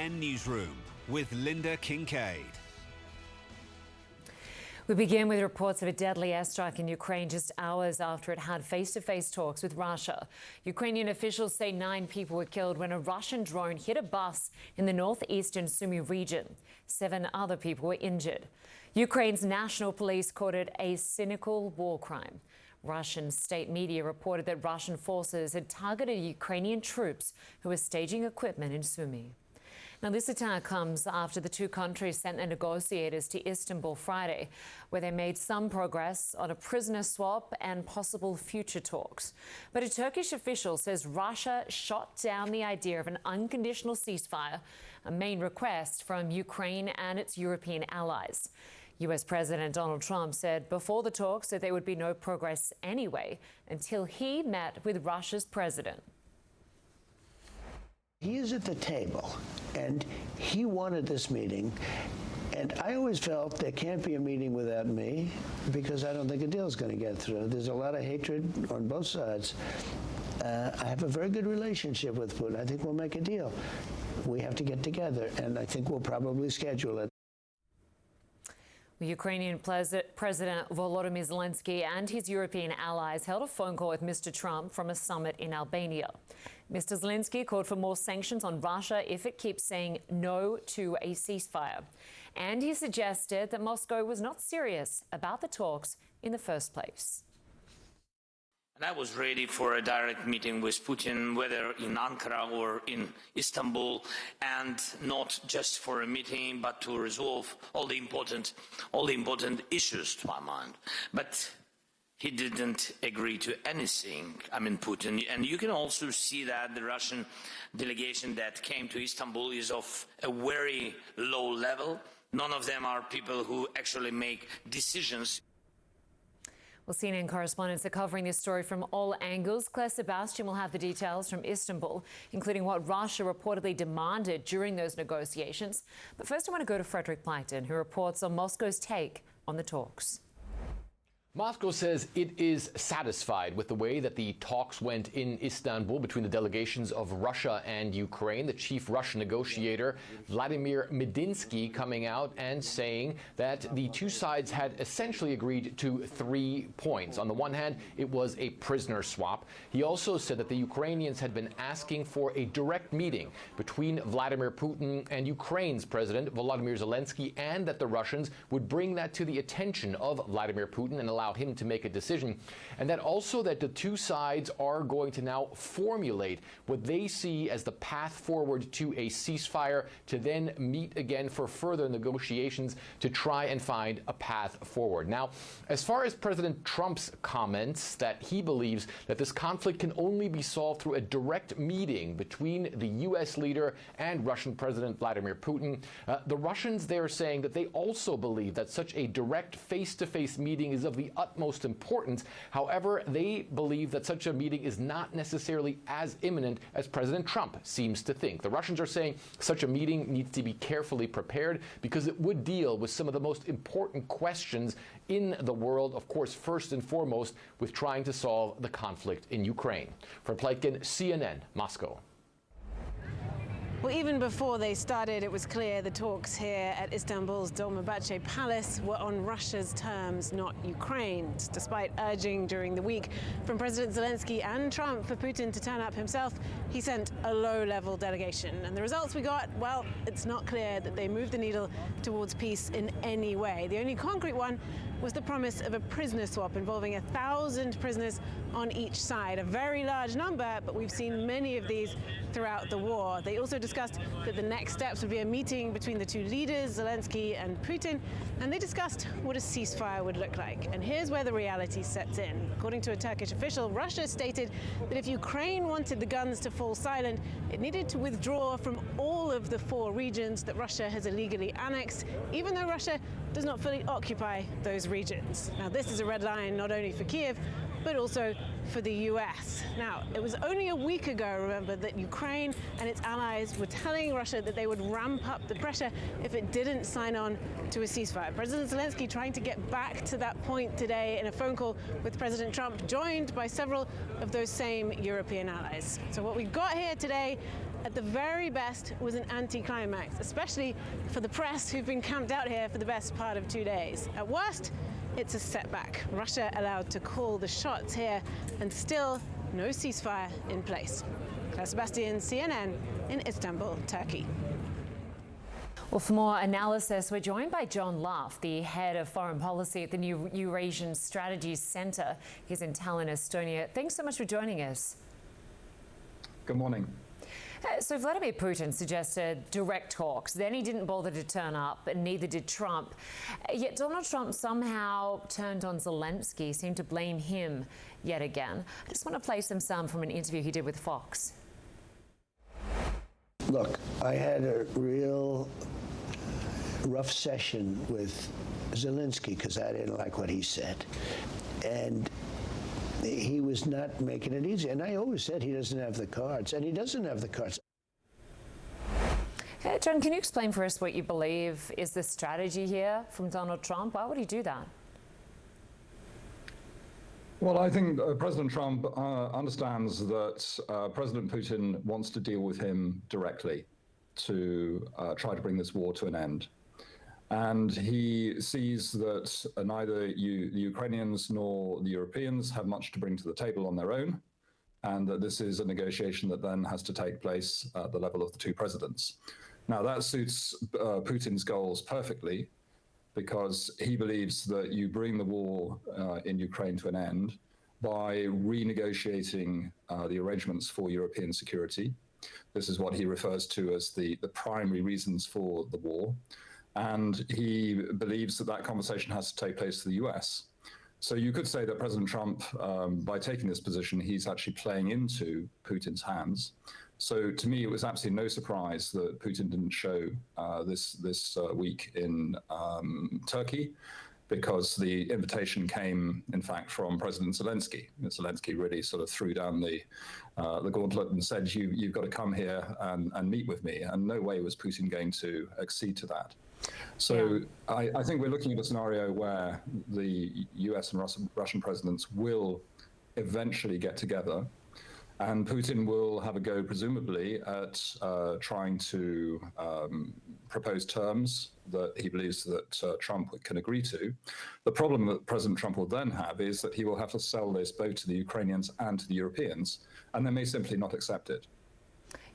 CNN Newsroom with LYNDA KINKADE. We begin with reports of a deadly airstrike in Ukraine just hours after it had face-to-face talks with Russia. Ukrainian officials say 9 people were killed when a Russian drone hit a bus in the northeastern Sumy region. 7 other people were injured. Ukraine's national police called it a cynical war crime. Russian state media reported that Russian forces had targeted Ukrainian troops who were staging equipment in Sumy. Now, this attack comes after the two countries sent their negotiators to Istanbul Friday, where they made some progress on a prisoner swap and possible future talks. But a Turkish official says Russia shot down the idea of an unconditional ceasefire, a main request from Ukraine and its European allies. US President Donald Trump said before the talks that there would be no progress anyway until he met with Russia's president. He is at the table, and he wanted this meeting, and I always felt there can't be a meeting without me because I don't think a deal is going to get through. There's a lot of hatred on both sides. I have a very good relationship with Putin. I think we'll make a deal. We have to get together, and I think we'll probably schedule it. Ukrainian President Volodymyr Zelensky and his European allies held a phone call with Mr. Trump from a summit in Albania. Mr. Zelensky called for more sanctions on Russia if it keeps saying no to a ceasefire. And he suggested that Moscow was not serious about the talks in the first place. And I was ready for a direct meeting with Putin, whether in Ankara or in Istanbul, and not just for a meeting, but to resolve all the important issues to my mind. But he didn't agree to anything, Putin. And you can also see that the Russian delegation that came to Istanbul is of a very low level. None of them are people who actually make decisions. Well, CNN correspondents are covering this story from all angles. Claire Sebastian will have the details from Istanbul, including what Russia reportedly demanded during those negotiations. But first, I want to go to Frederick Pleitton, who reports on Moscow's take on the talks. Moscow says it is satisfied with the way that the talks went in Istanbul between the delegations of Russia and Ukraine. The chief Russian negotiator, Vladimir Medinsky, coming out and saying that the two sides had essentially agreed to 3 points. On the one hand, it was a prisoner swap. He also said that the Ukrainians had been asking for a direct meeting between Vladimir Putin and Ukraine's president, Volodymyr Zelensky, and that the Russians would bring that to the attention of Vladimir Putin and allow him to make a decision, and that also that the two sides are going to now formulate what they see as the path forward to a ceasefire, to then meet again for further negotiations to try and find a path forward. Now, as far as President Trump's comments that he believes that this conflict can only be solved through a direct meeting between the U.S. leader and Russian President Vladimir Putin, the Russians, they're saying that they also believe that such a direct face-to-face meeting is of the utmost importance. However, they believe that such a meeting is not necessarily as imminent as President Trump seems to think. The Russians are saying such a meeting needs to be carefully prepared because it would deal with some of the most important questions in the world, of course, first and foremost, with trying to solve the conflict in Ukraine. From Pleitkin, CNN, Moscow. Well, even before they started, it was clear the talks here at Istanbul's Dolmabahce Palace were on Russia's terms, not Ukraine's. Despite urging during the week from President Zelensky and Trump for Putin to turn up himself, he sent a low-level delegation. And the results we got, well, it's not clear that they moved the needle towards peace in any way. The only concrete one was the promise of a prisoner swap involving 1,000 prisoners on each side. A very large number, but we've seen many of these throughout the war. They also discussed that the next steps would be a meeting between the two leaders, Zelensky and Putin, and they discussed what a ceasefire would look like. And here's where the reality sets in. According to a Turkish official, Russia stated that if Ukraine wanted the guns to fall silent, it needed to withdraw from all of the 4 regions that Russia has illegally annexed, even though Russia does not fully occupy those regions. Now, this is a red line not only for Kiev, but also for the US. Now, it was only a week ago, remember, that Ukraine and its allies were telling Russia that they would ramp up the pressure if it didn't sign on to a ceasefire. President Zelensky trying to get back to that point today in a phone call with President Trump, joined by several of those same European allies. So what we've got here today, at the very best, was an anticlimax, especially for the press who've been camped out here for the best part of 2 days. At worst, it's a setback. Russia allowed to call the shots here, and still no ceasefire in place. Claire Sebastian, CNN in Istanbul, Turkey. Well, for more analysis, we're joined by John Luff, the head of foreign policy at the New Eurasian Strategies Center. He's in Tallinn, Estonia. Thanks so much for joining us. Good morning. So Vladimir Putin suggested direct talks. Then he didn't bother to turn up, and neither did Trump. Yet Donald Trump somehow turned on Zelensky, seemed to blame him yet again. I just want to play some sound from an interview he did with Fox. Look, I had a real rough session with Zelensky because I didn't like what he said. And he was not making it easy. And I always said he doesn't have the cards, and he doesn't have the cards. John, can you explain for us what you believe is the strategy here from Donald Trump? Why would he do that? Well, I think President Trump understands that President Putin wants to deal with him directly to try to bring this war to an end. And he sees that neither the Ukrainians nor the Europeans have much to bring to the table on their own, and that this is a negotiation that then has to take place at the level of the two presidents. Now, that suits Putin's goals perfectly, because he believes that you bring the war in Ukraine to an end by renegotiating the arrangements for European security. This is what he refers to as the primary reasons for the war. And he believes that that conversation has to take place to the US. So you could say that President Trump, by taking this position, he's actually playing into Putin's hands. So to me, it was absolutely no surprise that Putin didn't show this week in Turkey, because the invitation came, in fact, from President Zelensky. Zelensky really sort of threw down the gauntlet and said, you've got to come here and meet with me. And no way was Putin going to accede to that. So yeah. I think we're looking at a scenario where the US and Russian presidents will eventually get together, and Putin will have a go, presumably, at trying to propose terms that he believes that Trump can agree to. The problem that President Trump will then have is that he will have to sell this both to the Ukrainians and to the Europeans, and they may simply not accept it.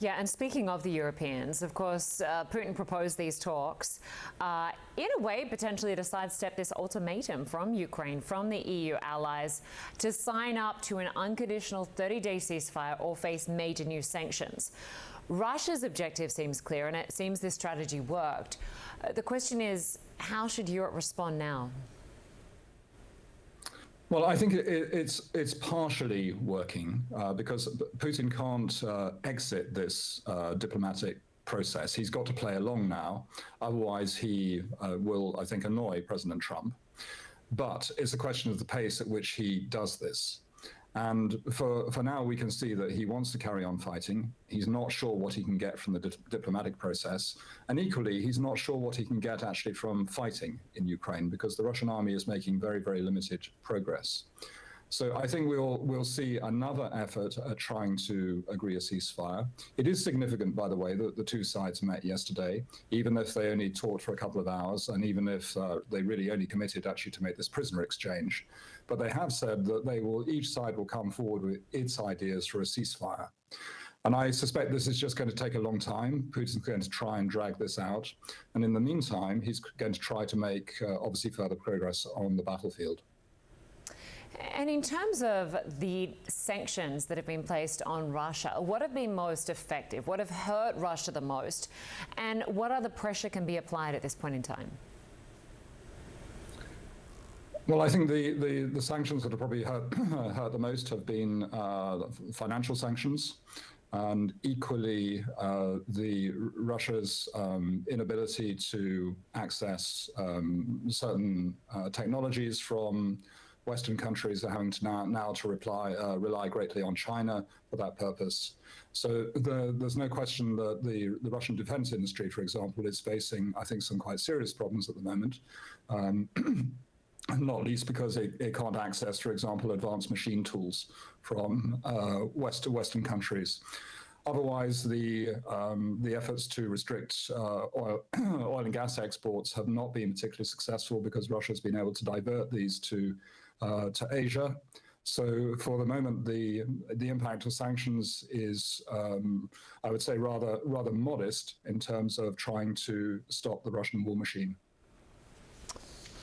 Yeah, and speaking of the Europeans, of course, Putin proposed these talks in a way potentially to sidestep this ultimatum from Ukraine, from the EU allies, to sign up to an unconditional 30-day ceasefire or face major new sanctions. Russia's objective seems clear, and it seems this strategy worked. The question is, how should Europe respond now? Well, I think it's partially working because Putin can't exit this diplomatic process. He's got to play along now. Otherwise, he will, I think, annoy President Trump. But it's a question of the pace at which he does this. And for now, we can see that he wants to carry on fighting. He's not sure what he can get from the diplomatic process. And equally, he's not sure what he can get actually from fighting in Ukraine, because the Russian army is making very, very limited progress. So I think we'll see another effort at trying to agree a ceasefire. It is significant, by the way, that the two sides met yesterday, even if they only talked for a couple of hours, and even if they really only committed actually to make this prisoner exchange. But they have said that each side will come forward with its ideas for a ceasefire. And I suspect this is just going to take a long time. Putin's going to try and drag this out. And in the meantime, he's going to try to make, obviously, further progress on the battlefield. And in terms of the sanctions that have been placed on Russia, what have been most effective? What have hurt Russia the most? And what other pressure can be applied at this point in time? Well, I think the sanctions that have probably hurt the most have been financial sanctions, and equally Russia's inability to access certain technologies from Western countries are having to now to rely greatly on China for that purpose. So there's no question that the Russian defense industry, for example, is facing, I think, some quite serious problems at the moment. Not least because it can't access, for example, advanced machine tools from Western countries. Otherwise, the efforts to restrict oil and gas exports have not been particularly successful because Russia's been able to divert these to Asia. So for the moment, the impact of sanctions is, I would say, rather modest in terms of trying to stop the Russian war machine.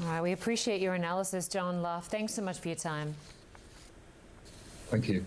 All right, we appreciate your analysis, John Luff. Thanks so much for your time. Thank you.